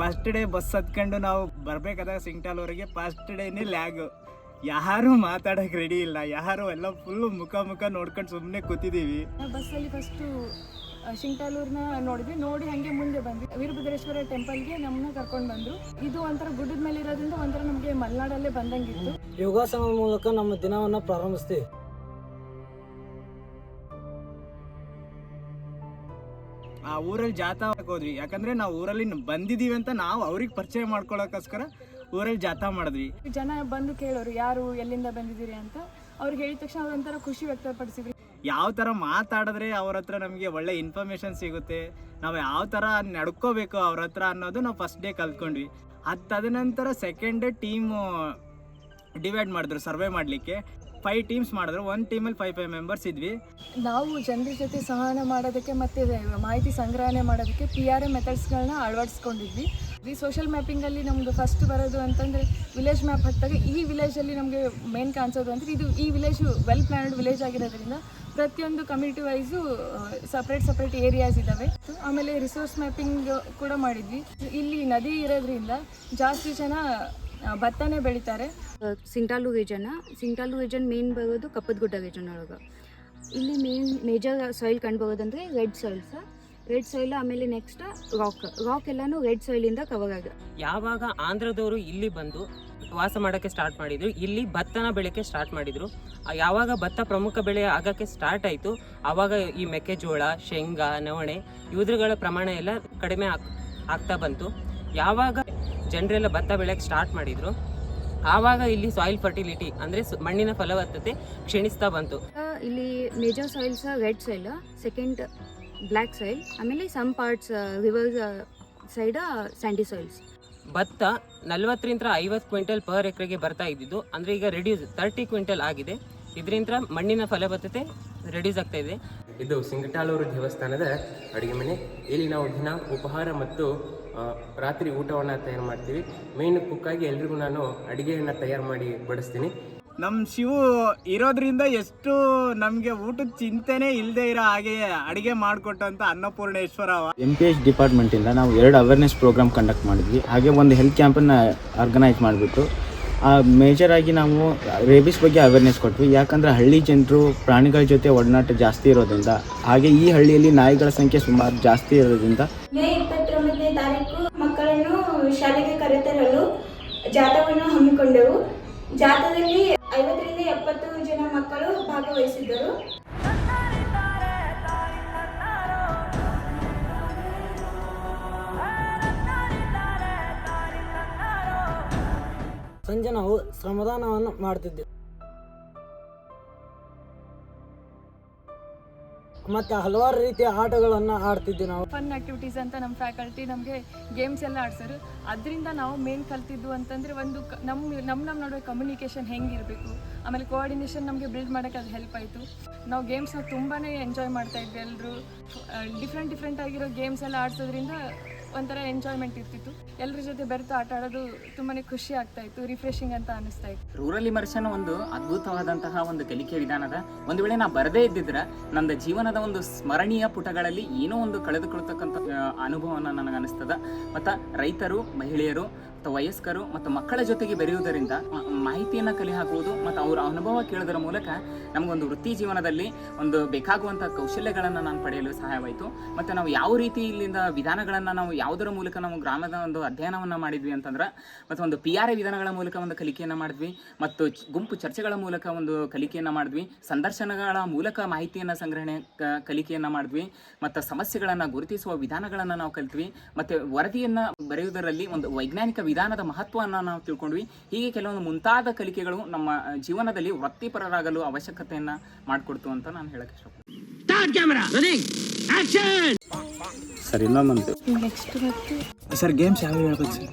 First day bus ಹತ್ಕೊಂಡು ನಾವು ಬರ್ಬೇಕಾದಾಗ ಸಿಂಗ್ಟಾಲ್ವರೆಗೆ first ಡೇನೇ lag. ಯಾರು ಮಾತಾಡೋಕೆ ರೆಡಿ ಇಲ್ಲ, ಯಾರು ಎಲ್ಲ ಫುಲ್ಲು ಮುಖ ನೋಡ್ಕೊಂಡು ಸುಮ್ಮನೆ ಕೂತಿದ್ದೀವಿ. ಬಸ್ಸಲ್ಲಿ ಫಸ್ಟು ಶಿಂಗ್ಟಾಲೂರ್ನ ನೋಡಿ ಹಾಗೆ ಮುಂದೆ ಬಂದ್ವಿ. ವೀರಭದ್ರೇಶ್ವರ ಟೆಂಪಲ್ಗೆ ನಮ್ಮನ್ನ ಕರ್ಕೊಂಡು ಬಂದರು. ಇದು ಒಂಥರ ಗುಡ್ಡದ ಮೇಲೆ ಇರೋದ್ರಿಂದ ಒಂಥರ ನಮಗೆ ಮಲೆನಾಡಲ್ಲೇ ಬಂದಂಗಿತ್ತು. ಯೋಗಾಸನದ ಮೂಲಕ ನಮ್ಮ ದಿನವನ್ನು ಪ್ರಾರಂಭಿಸ್ತೀವಿ. ಆ ಊರಲ್ಲಿ ಜಾಥಾ ಹೋದ್ವಿ, ಯಾಕಂದ್ರೆ ನಾವು ಊರಲ್ಲಿ ಬಂದಿದ್ದೀವಿ ಅಂತ ನಾವು ಅವ್ರಿಗೆ ಪರಿಚಯ ಮಾಡ್ಕೊಳ್ಳೋಕ್ಕೋಸ್ಕರ ಊರಲ್ಲಿ ಜಾಥಾ ಮಾಡಿದ್ವಿ. ಜನ ಬಂದು ಕೇಳೋರು ಯಾರು ಎಲ್ಲಿಂದ ಬಂದಿದ್ದೀರಿ ಅಂತ. ಅವ್ರಿಗೆ ಹೇಳಿದ ತಕ್ಷಣ ಅವ್ರೊಂಥರ ಖುಷಿ ವ್ಯಕ್ತಪಡಿಸಿದ್ವಿ. ಯಾವ ಥರ ಮಾತಾಡಿದ್ರೆ ಅವ್ರ ಹತ್ರ ನಮಗೆ ಒಳ್ಳೆ ಇನ್ಫಾರ್ಮೇಷನ್ ಸಿಗುತ್ತೆ, ನಾವು ಯಾವ ಥರ ನಡ್ಕೋಬೇಕು ಅವ್ರ ಹತ್ರ ಅನ್ನೋದು ನಾವು ಫಸ್ಟ್ ಡೇ ಕಲ್ತ್ಕೊಂಡ್ವಿ. ತದನಂತರ ಸೆಕೆಂಡ್ ಡೇ ಟೀಮು ಡಿವೈಡ್ ಮಾಡಿದ್ರು ಸರ್ವೆ ಮಾಡಲಿಕ್ಕೆ. 5 ಟೀಮ್ಸ್ ಮಾಡಿದ್ರು. ಒಂದು ಟೀಮಲ್ಲಿ 5 ಮೆಂಬರ್ಸ್ ಇದ್ವಿ. ನಾವು ಜನರ ಜೊತೆ ಸಂವಹನ ಮಾಡೋದಕ್ಕೆ ಮತ್ತು ಮಾಹಿತಿ ಸಂಗ್ರಹಣೆ ಮಾಡೋದಕ್ಕೆ PRA ಮೆಥಡ್ಸ್ಗಳನ್ನ ಅಳವಡಿಸ್ಕೊಂಡಿದ್ವಿ. ಈ ಸೋಷಲ್ ಮ್ಯಾಪಿಂಗಲ್ಲಿ ನಮ್ಮದು ಫಸ್ಟ್ ಬರೋದು ಅಂತಂದರೆ ವಿಲೇಜ್ ಮ್ಯಾಪ್ ಹಾಕಿದಾಗ ಈ ವಿಲೇಜಲ್ಲಿ ನಮಗೆ ಮೇನ್ ಕಾಣಿಸೋದು ಅಂದರೆ ಈ ವಿಲೇಜು ವೆಲ್ ಪ್ಲ್ಯಾನ್ಡ್ ವಿಲೇಜ್ ಆಗಿರೋದ್ರಿಂದ ಪ್ರತಿಯೊಂದು ಕಮ್ಯುನಿಟಿ ವೈಸು ಸಪ್ರೇಟ್ ಏರಿಯಾಸ್ ಇದ್ದಾವೆ. ಆಮೇಲೆ ರಿಸೋರ್ಸ್ ಮ್ಯಾಪಿಂಗ್ ಕೂಡ ಮಾಡಿದ್ವಿ. ಇಲ್ಲಿ ನದಿ ಇರೋದ್ರಿಂದ ಜಾಸ್ತಿ ಜನ ಭತ್ತನೇ ಬೆಳೀತಾರೆ. ಸಿಂಗ್ಟಾಲು ರೀಜನ್ ಮೇನ್ ಬರೋದು ಕಪ್ಪದಗುಡ್ಡ ರೀಜನ್ ಒಳಗೆ. ಇಲ್ಲಿ ಮೇಜರ್ ಸಾಯಿಲ್ ಕಂಡು ಬರೋದಂದರೆ ರೆಡ್ ಸಾಯಿಲ್ ಆಮೇಲೆ ನೆಕ್ಸ್ಟ್ ರಾಕ್ ಎಲ್ಲಾನು ರೆಡ್ ಸಾಯಿಲಿಂದ ಕವರ್ ಆಗಿದೆ. ಯಾವಾಗ ಆಂಧ್ರದವರು ಇಲ್ಲಿ ಬಂದು ವಾಸ ಮಾಡೋಕ್ಕೆ ಸ್ಟಾರ್ಟ್ ಮಾಡಿದ್ರು, ಇಲ್ಲಿ ಭತ್ತನ ಬೆಳೆಕ್ಕೆ ಸ್ಟಾರ್ಟ್ ಮಾಡಿದರು. ಯಾವಾಗ ಭತ್ತ ಪ್ರಮುಖ ಬೆಳೆ ಆಗೋಕ್ಕೆ ಸ್ಟಾರ್ಟ್ ಆಯಿತು, ಆವಾಗ ಈ ಮೆಕ್ಕೆಜೋಳ, ಶೇಂಗಾ, ನವಣೆ ಇವುಗಳ ಪ್ರಮಾಣ ಎಲ್ಲ ಕಡಿಮೆ ಆಗ್ತಾ ಬಂತು. ಯಾವಾಗ ಜನರೆಲ್ಲ ಭತ್ತ ಬೆಳೆಯಕ್ಕೆ ಸ್ಟಾರ್ಟ್ ಮಾಡಿದರು, ಆವಾಗ ಇಲ್ಲಿ ಸಾಯಿಲ್ ಫರ್ಟಿಲಿಟಿ ಅಂದರೆ ಮಣ್ಣಿನ ಫಲವತ್ತತೆ ಕ್ಷೀಣಿಸ್ತಾ ಬಂತು. ಇಲ್ಲಿ major soils red soil, second black soil, ಆಮೇಲೆ some parts river side sandy soils. ಭತ್ತ 40ರಿಂದ 50 ಕ್ವಿಂಟಲ್ ಪರ್ ಎಕರೆಗೆ ಬರ್ತಾ ಇದ್ದಿದ್ದು ಅಂದರೆ ಈಗ ರೆಡ್ಯೂಸ್ 30 ಕ್ವಿಂಟಲ್ ಆಗಿದೆ. ಇದರಿಂದ ಮಣ್ಣಿನ ಫಲವತ್ತತೆ ರೆಡ್ಯೂಸ್ ಆಗ್ತಾ ಇದೆ. ಇದು ಸಿಂಗ್ಟಾಲೂರು ದೇವಸ್ಥಾನದ ಅಡುಗೆ ಮನೆ. ಇಲ್ಲಿ ನಾವು ದಿನ ಉಪಹಾರ ಮತ್ತು ರಾತ್ರಿ ಊಟವನ್ನು ತಯಾರು ಮಾಡ್ತೀವಿ. ಮೇನ್ ಕುಕ್ಕಾಗಿ ಎಲ್ರಿಗೂ ನಾನು ಅಡುಗೆಯನ್ನು ತಯಾರು ಮಾಡಿ ಬಡಿಸ್ತೀನಿ. ನಮ್ಮ ಶಿವು ಇರೋದ್ರಿಂದ ಎಷ್ಟು ನಮಗೆ ಊಟದ ಚಿಂತೆನೇ ಇಲ್ಲದೆ ಇರೋ ಹಾಗೆ ಅಡುಗೆ ಮಾಡಿಕೊಟ್ಟಂಥ ಅನ್ನಪೂರ್ಣೇಶ್ವರ. MPH ಡಿಪಾರ್ಟ್ಮೆಂಟಿಂದ ನಾವು 2 ಅವೇರ್ನೆಸ್ ಪ್ರೋಗ್ರಾಮ್ ಕಂಡಕ್ಟ್ ಮಾಡಿದ್ವಿ. ಹಾಗೆ ಒಂದು ಹೆಲ್ತ್ ಕ್ಯಾಂಪನ್ನು ಆರ್ಗನೈಸ್ ಮಾಡಿಬಿಟ್ಟು ಮೇಜರ್ ಆಗಿ ನಾವು ರೇಬಿಸ್ ಬಗ್ಗೆ ಅವೇರ್ನೆಸ್ ಕೊಟ್ವಿ. ಯಾಕಂದರೆ ಹಳ್ಳಿ ಜನರು ಪ್ರಾಣಿಗಳ ಜೊತೆ ಒಡನಾಟ ಜಾಸ್ತಿ ಇರೋದ್ರಿಂದ, ಹಾಗೆ ಈ ಹಳ್ಳಿಯಲ್ಲಿ ನಾಯಿಗಳ ಸಂಖ್ಯೆ ಸುಮಾರು ಜಾಸ್ತಿ ಇರೋದ್ರಿಂದ ಮೇ 29ನೇ ತಾರೀಕು ಮಕ್ಕಳನ್ನು ಶಾಲೆಗೆ ಕರೆತರಲು ಜಾಥಾವನ್ನು ಹಮ್ಮಿಕೊಂಡೆವು. ಜಾಥಾದಲ್ಲಿ 50ರಿಂದ 70 ಜನ ಮಕ್ಕಳು ಭಾಗವಹಿಸಿದ್ದರು. ಸಂಜೆ ನಾವು ಶ್ರಮದಾನವನ್ನು ಮಾಡ್ತಿದ್ದೆವು. ಮತ್ತು ಹಲವಾರು ರೀತಿಯ ಆಟಗಳನ್ನು ಆಡ್ತಿದ್ವಿ. ನಾವು ಫನ್ ಆಕ್ಟಿವಿಟೀಸ್ ಅಂತ ನಮ್ಮ ಫ್ಯಾಕಲ್ಟಿ ನಮಗೆ ಗೇಮ್ಸ್ ಎಲ್ಲ ಆಡ್ಸೋರು. ಅದರಿಂದ ನಾವು ಮೇನ್ ಕಲ್ತಿದ್ದು ಅಂತಂದರೆ ಒಂದು ನಮ್ಮ ನಡುವೆ ಕಮ್ಯುನಿಕೇಷನ್ ಹೆಂಗಿರಬೇಕು, ಆಮೇಲೆ ಕೋಆರ್ಡಿನೇಷನ್ ನಮಗೆ ಬಿಲ್ಡ್ ಮಾಡೋಕ್ಕೆ ಅದು ಹೆಲ್ಪ್ ಆಯಿತು. ನಾವು ಗೇಮ್ಸ್ನ ತುಂಬಾ ಎಂಜಾಯ್ ಮಾಡ್ತಾಯಿದ್ವಿ. ಎಲ್ಲರೂ ಡಿಫ್ರೆಂಟ್ ಆಗಿರೋ ಗೇಮ್ಸ್ ಎಲ್ಲ ಆಡ್ಸೋದ್ರಿಂದ ಒಂಥರ ಎಂಜಾಯ್ಮೆಂಟ್ ಇರ್ತಿತ್ತು. ಎಲ್ಲರ ಜೊತೆ ಬೆರೆತು ಆಟ ಆಡೋದು ತುಂಬಾ ಖುಷಿ ಆಗ್ತಾ ಇತ್ತು, ರಿಫ್ರೆಶಿಂಗ್ ಅಂತ ಅನಿಸ್ತಾ ಇತ್ತು. ರೂರಲ್ ಇಮರ್ಷನ್ ಒಂದು ಅದ್ಭುತವಾದಂತಹ ಒಂದು ಕಲಿಕೆ ವಿಧಾನದ. ಒಂದು ವೇಳೆ ನಾ ಬರದೇ ಇದ್ದಿದ್ರೆ ನನ್ನ ಜೀವನದ ಒಂದು ಸ್ಮರಣೀಯ ಪುಟಗಳಲ್ಲಿ ಏನೋ ಒಂದು ಕಳೆದುಕೊಳ್ತಕ್ಕಂಥ ಅನುಭವನ ನನಗೆ ಅನಿಸ್ತದ. ಮತ್ತು ರೈತರು, ಮಹಿಳೆಯರು ಮತ್ತು ವಯಸ್ಕರು ಮತ್ತು ಮಕ್ಕಳ ಜೊತೆಗೆ ಬೆರೆಯುವುದರಿಂದ ಮಾಹಿತಿಯನ್ನು ಕಲೆ ಹಾಕುವುದು ಮತ್ತು ಅವರ ಅನುಭವ ಕೇಳೋದರ ಮೂಲಕ ನಮಗೊಂದು ವೃತ್ತಿ ಜೀವನದಲ್ಲಿ ಒಂದು ಬೇಕಾಗುವಂಥ ಕೌಶಲ್ಯಗಳನ್ನು ನಾನು ಪಡೆಯಲು ಸಹಾಯವಾಯಿತು. ಮತ್ತು ನಾವು ಯಾವ ರೀತಿ ಇಲ್ಲಿಂದ ವಿಧಾನಗಳನ್ನು ನಾವು ಯಾವುದರ ಮೂಲಕ ನಾವು ಗ್ರಾಮದ ಒಂದು ಅಧ್ಯಯನವನ್ನು ಮಾಡಿದ್ವಿ ಅಂತಂದ್ರೆ, ಮತ್ತು ಒಂದು PRA ವಿಧಾನಗಳ ಮೂಲಕ ಒಂದು ಕಲಿಕೆಯನ್ನು ಮಾಡಿದ್ವಿ, ಮತ್ತು ಗುಂಪು ಚರ್ಚೆಗಳ ಮೂಲಕ ಒಂದು ಕಲಿಕೆಯನ್ನು ಮಾಡಿದ್ವಿ, ಸಂದರ್ಶನಗಳ ಮೂಲಕ ಮಾಹಿತಿಯನ್ನು ಸಂಗ್ರಹಣೆ ಕಲಿಕೆಯನ್ನು ಮಾಡಿದ್ವಿ, ಮತ್ತು ಸಮಸ್ಯೆಗಳನ್ನು ಗುರುತಿಸುವ ವಿಧಾನಗಳನ್ನು ನಾವು ಕಲಿತ್ವಿ, ಮತ್ತು ವರದಿಯನ್ನು ಬರೆಯುವುದರಲ್ಲಿ ಒಂದು ವೈಜ್ಞಾನಿಕ ವಿಧಾನದ ಮಹತ್ವವನ್ನು ನಾವು ತಿಳ್ಕೊಂಡ್ವಿ. ಹೀಗೆ ಕೆಲವೊಂದು ಮುಂತಾದ ಕಲಿಕೆಗಳು ನಮ್ಮ ಜೀವನದಲ್ಲಿ ವೃತ್ತಿಪರರಾಗಲು ಅವಶ್ಯಕತೆಯನ್ನು ಮಾಡಿಕೊಡ್ತು ಅಂತ ನಾನು ಹೇಳಕ್ಕೆ ಇಷ್ಟಪಡ್ತೀನಿ. ಸರ್ ಇನ್ನೊಂದು ನೆಕ್ಸ್ಟ್ ಮತ್ತು ಸರ್ ಗೇಮ್ಸ್ ಯಾವ ಹೇಳ್ಬೇಕು ಸರ್?